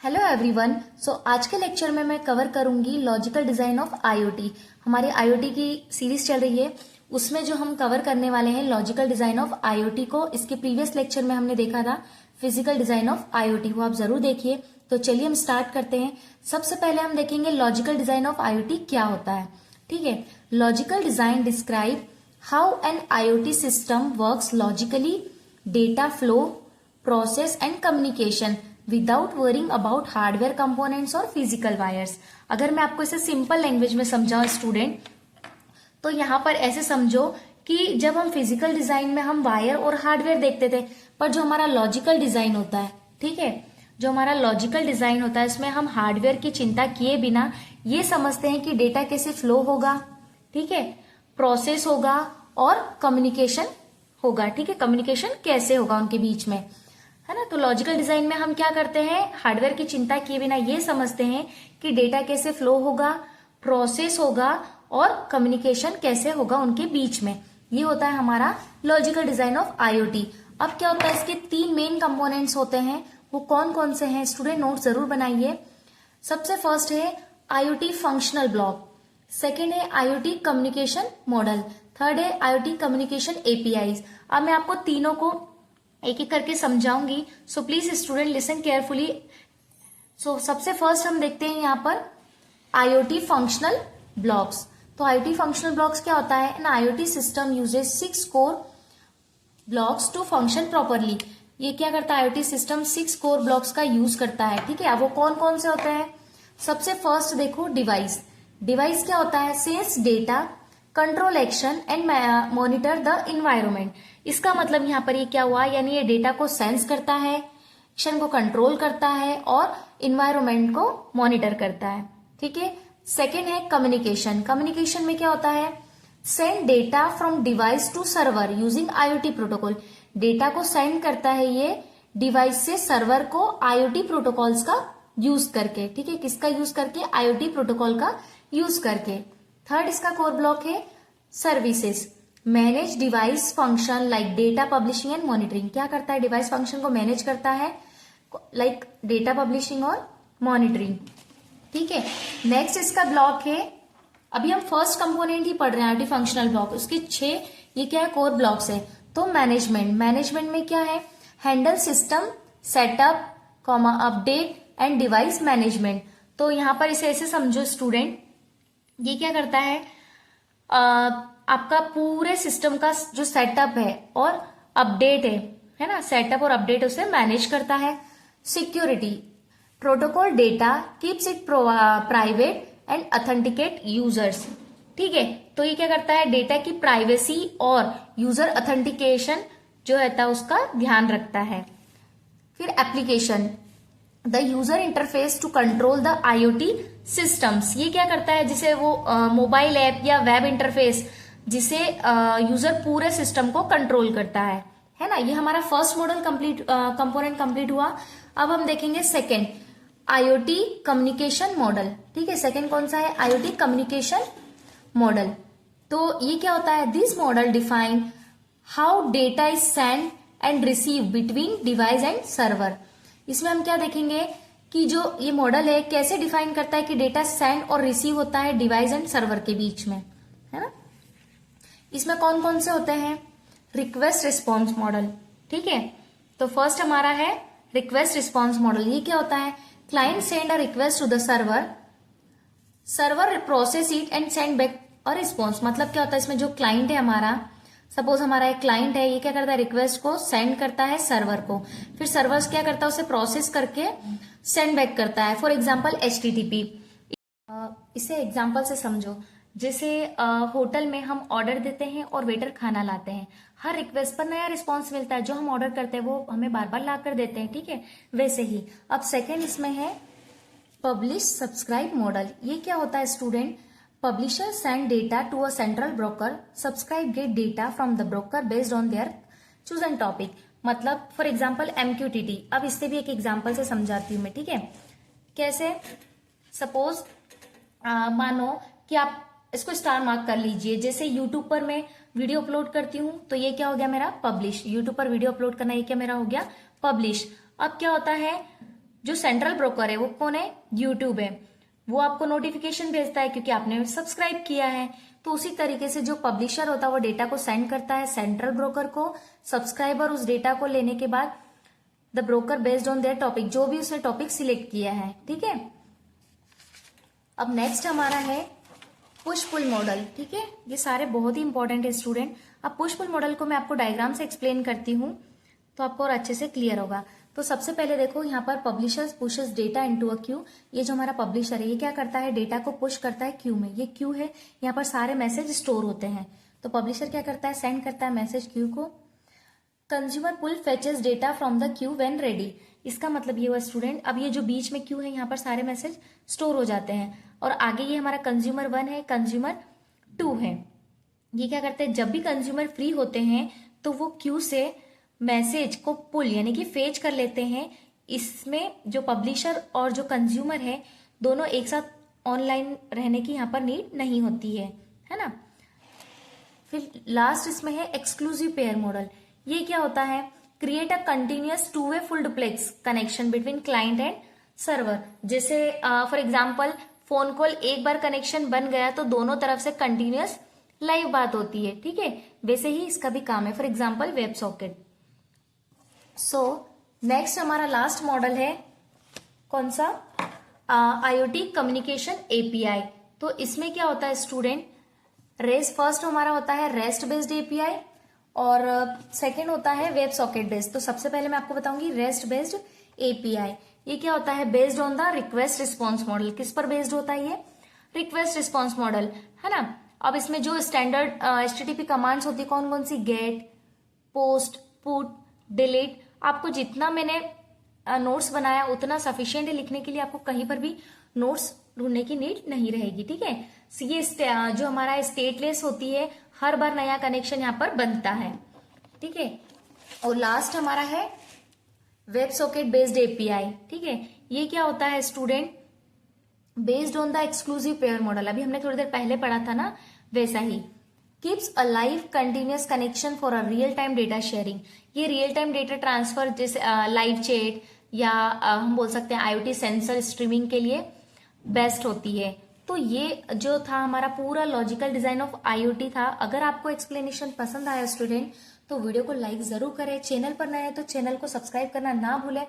Hello everyone. आज के lecture में मैं कवर करूंगी लॉजिकल डिजाइन ऑफ आईओटी। हमारी आईओटी की सीरीज चल रही है, उसमें जो हम कवर करने वाले हैं लॉजिकल डिजाइन ऑफ आईओटी को। इसके प्रीवियस लेक्चर में हमने देखा था फिजिकल डिजाइन ऑफ आईओटी, वो आप जरूर देखिए। तो चलिए हम स्टार्ट करते हैं। सबसे पहले हम देखेंगे लॉजिकल डिजाइन ऑफ आईओटी क्या होता है। ठीक है, logical design describe how an IoT system works logically, data flow, process and communication without worrying about hardware components और फिजिकल वायर्स। अगर मैं आपको इसे सिंपल लैंग्वेज में समझाऊं स्टूडेंट, तो यहाँ पर ऐसे समझो कि जब हम फिजिकल डिजाइन में हम वायर और हार्डवेयर देखते थे, पर जो हमारा लॉजिकल डिजाइन होता है, ठीक है, जो हमारा लॉजिकल डिजाइन होता है इसमें हम हार्डवेयर की चिंता किए बिना ये समझते हैं कि डेटा कैसे फ्लो होगा, ठीक है, प्रोसेस होगा और कम्युनिकेशन होगा। ठीक है, कम्युनिकेशन कैसे होगा उनके बीच में, है ना। तो लॉजिकल डिजाइन में हम क्या करते हैं, हार्डवेयर की चिंता किए बिना ये समझते हैं कि डेटा कैसे फ्लो होगा, प्रोसेस होगा और कम्युनिकेशन कैसे होगा उनके बीच में। ये होता है हमारा लॉजिकल डिजाइन ऑफ आईओटी। अब क्या होता है, इसके तीन मेन कंपोनेंट्स होते हैं। वो कौन कौन से हैं स्टूडेंट, नोट जरूर बनाइए। सबसे फर्स्ट है आईओटी फंक्शनल ब्लॉक, सेकेंड है आईओटी कम्युनिकेशन मॉडल, थर्ड है आईओटी कम्युनिकेशन एपीआईज। अब मैं आपको तीनों को एक एक करके समझाऊंगी, so please student listen carefully. So सबसे फर्स्ट हम देखते हैं यहाँ पर आईओटी फंक्शनल ब्लॉक्स। तो आईओटी फंक्शनल ब्लॉक्स क्या होता है, an IoT system uses 6 core blocks to function properly. ये क्या करता है, आईओटी सिस्टम 6 कोर ब्लॉक्स का यूज करता है। ठीक है, अब वो कौन कौन से होते हैं। सबसे फर्स्ट देखो डिवाइस। डिवाइस क्या होता है, sense data, control action and monitor the environment. इसका मतलब यहाँ पर ये क्या हुआ, यानी ये डेटा को सेंस करता है, एक्शन को कंट्रोल करता है और इन्वायरमेंट को मॉनिटर करता है। ठीक है, सेकेंड है कम्युनिकेशन। कम्युनिकेशन में क्या होता है, send data from device to server using IoT protocol. Data को सेंड करता है ये डिवाइस से सर्वर को आईओटी प्रोटोकॉल्स का यूज करके। ठीक है, किसका यूज करके, आईओटी प्रोटोकॉल का यूज करके। थर्ड इसका कोर ब्लॉक है services, manage device function like data publishing and monitoring. क्या करता है, डिवाइस फंक्शन को मैनेज करता है लाइक डेटा पब्लिशिंग और मॉनिटरिंग। ठीक है, नेक्स्ट इसका ब्लॉक है, अभी हम फर्स्ट कंपोनेंट ही पढ़ रहे हैं आईओटी फंक्शनल ब्लॉक, उसके 6 ये क्या है कोर ब्लॉक्स है। तो मैनेजमेंट, मैनेजमेंट में क्या है, handle system setup comma update and device management. तो यहां पर इसे ऐसे समझो स्टूडेंट, ये क्या करता है, आपका पूरे सिस्टम का जो सेटअप है और अपडेट है ना, सेटअप और अपडेट उसे मैनेज करता है। Security, protocol data keeps it private and authenticate users. ठीक है, तो ये क्या करता है, डेटा की प्राइवेसी और यूजर ऑथेंटिकेशन जो रहता है उसका ध्यान रखता है। फिर application, the user interface to control the IoT systems. ये क्या करता है, जिसे वो मोबाइल ऐप या वेब इंटरफेस जिसे यूजर पूरे सिस्टम को कंट्रोल करता है ना। ये हमारा फर्स्ट मॉडल कंपोनेंट कंप्लीट हुआ। अब हम देखेंगे सेकेंड आईओटी कम्युनिकेशन मॉडल। ठीक है, सेकेंड कौन सा है, आईओटी कम्युनिकेशन मॉडल। तो ये क्या होता है, this model define how data is send and receive between device and server. इसमें हम क्या देखेंगे कि जो ये मॉडल है कैसे डिफाइन करता है कि डेटा सेंड और रिसीव होता है डिवाइस एंड सर्वर के बीच में, है ना। इसमें कौन कौन से होते हैं, रिक्वेस्ट रिस्पॉन्स मॉडल। ठीक है, तो फर्स्ट हमारा है रिक्वेस्ट रिस्पॉन्स मॉडल। ये क्या होता है, client send a request to the server, server process it and send back a response. मतलब क्या होता है, इसमें जो क्लाइंट है हमारा, सपोज हमारा एक क्लाइंट है, ये क्या करता है, रिक्वेस्ट को सेंड करता है सर्वर को, फिर सर्वर क्या करता है, उसे प्रोसेस करके सेंड बैक करता है। For example HTTP। इसे एग्जांपल से समझो, जैसे होटल में हम ऑर्डर देते हैं और वेटर खाना लाते हैं, हर रिक्वेस्ट पर नया रिस्पॉन्स मिलता है, जो हम ऑर्डर करते हैं वो हमें बार बार ला कर देते हैं। ठीक है, वैसे ही अब सेकेंड इसमें है पब्लिश सब्सक्राइब मॉडल। ये क्या होता है student, Publisher send data to a central broker, subscribe get data from the broker based on their chosen topic। मतलब फॉर एग्जाम्पल MQTT। अब इससे भी एक एग्जाम्पल से समझाती हूँ मैं। ठीक है, कैसे, सपोज मानो कि आप इसको स्टार मार्क कर लीजिए, जैसे यूट्यूब पर मैं वीडियो अपलोड करती हूँ तो ये क्या हो गया मेरा पब्लिश, यूट्यूब पर वीडियो अपलोड करना ये क्या मेरा हो गया पब्लिश। अब क्या होता है, जो सेंट्रल ब्रोकर है वो कौन है, यूट्यूब है, वो आपको नोटिफिकेशन भेजता है क्योंकि आपने सब्सक्राइब किया है। तो उसी तरीके से जो पब्लिशर होता है वो डेटा को सेंड करता है सेंट्रल ब्रोकर को, सब्सक्राइबर उस डेटा को लेने के बाद the broker based on their topic, जो भी उसने टॉपिक सिलेक्ट किया है, ठीक है। अब नेक्स्ट हमारा है पुश पुल मॉडल, ठीक है। ये सारे बहुत ही इंपॉर्टेंट है स्टूडेंट। अब पुश पुल मॉडल को मैं आपको डायग्राम से एक्सप्लेन करती हूँ तो आपको और अच्छे से क्लियर होगा। तो सबसे पहले देखो यहाँ पर publishers pushes data into a Q. ये जो हमारा पब्लिशर है ये क्या करता है, डेटा को पुश करता है क्यू में। ये क्यू है, यहाँ पर सारे मैसेज स्टोर होते हैं। तो पब्लिशर क्या करता है, सेंड करता है मैसेज क्यू को। Consumer pull fetches data from the queue when ready. इसका मतलब ये हुआ स्टूडेंट, अब ये जो बीच में क्यू है यहाँ पर सारे मैसेज स्टोर हो जाते हैं और आगे ये हमारा कंज्यूमर 1 है, कंज्यूमर 2 है। ये क्या करते हैं, जब भी कंज्यूमर फ्री होते हैं तो वो क्यू से मैसेज को पुल यानी कि फेच कर लेते हैं। इसमें जो पब्लिशर और जो कंज्यूमर है दोनों एक साथ ऑनलाइन रहने की यहाँ पर नीड नहीं होती है ना। फिर लास्ट इसमें है एक्सक्लूसिव पेयर मॉडल। ये क्या होता है, create a continuous two way full duplex connection between client and server. जैसे फॉर एग्जांपल फोन कॉल एक बार कनेक्शन बन गया तो दोनों तरफ से कंटिन्यूअस लाइव बात होती है, ठीक है। वैसे ही इसका भी काम है, for example web socket. So next हमारा लास्ट मॉडल है कौन सा, आईओटी कम्युनिकेशन एपीआई। तो इसमें क्या होता है स्टूडेंट, रेस्ट फर्स्ट हमारा होता है रेस्ट बेस्ड एपीआई और सेकंड होता है वेब सॉकेट बेस्ड। तो सबसे पहले मैं आपको बताऊंगी रेस्ट बेस्ड एपीआई। ये क्या होता है, based on the request response model. किस पर बेस्ड होता है ये, रिक्वेस्ट रिस्पॉन्स मॉडल, है ना। अब इसमें जो स्टैंडर्ड HTTP कमांड्स होती है कौन कौन सी, गेट, पोस्ट, पुट, डिलीट। आपको जितना मैंने नोट्स बनाया उतना सफिशिएंट है लिखने के लिए, आपको कहीं पर भी नोट्स ढूंढने की नीड नहीं रहेगी, ठीक है। ये जो हमारा स्टेटलेस होती है, हर बार नया कनेक्शन यहाँ पर बनता है, ठीक है। और लास्ट हमारा है वेब सॉकेट बेस्ड एपीआई, ठीक है। ये क्या होता है student, based on the exclusive pair model. अभी हमने थोड़ी देर पहले पढ़ा था ना, वैसा ही। Keeps a live continuous connection for a real time data sharing. ये रियल टाइम डेटा ट्रांसफर जैसे लाइव चैट या हम बोल सकते हैं आईओटी सेंसर स्ट्रीमिंग के लिए बेस्ट होती है। तो ये जो था हमारा पूरा लॉजिकल डिजाइन ऑफ आईओटी था। अगर आपको एक्सप्लेनेशन पसंद आया स्टूडेंट तो वीडियो को लाइक जरूर करें। चैनल पर नए हैं तो चैनल को सब्सक्राइब करना ना भूलें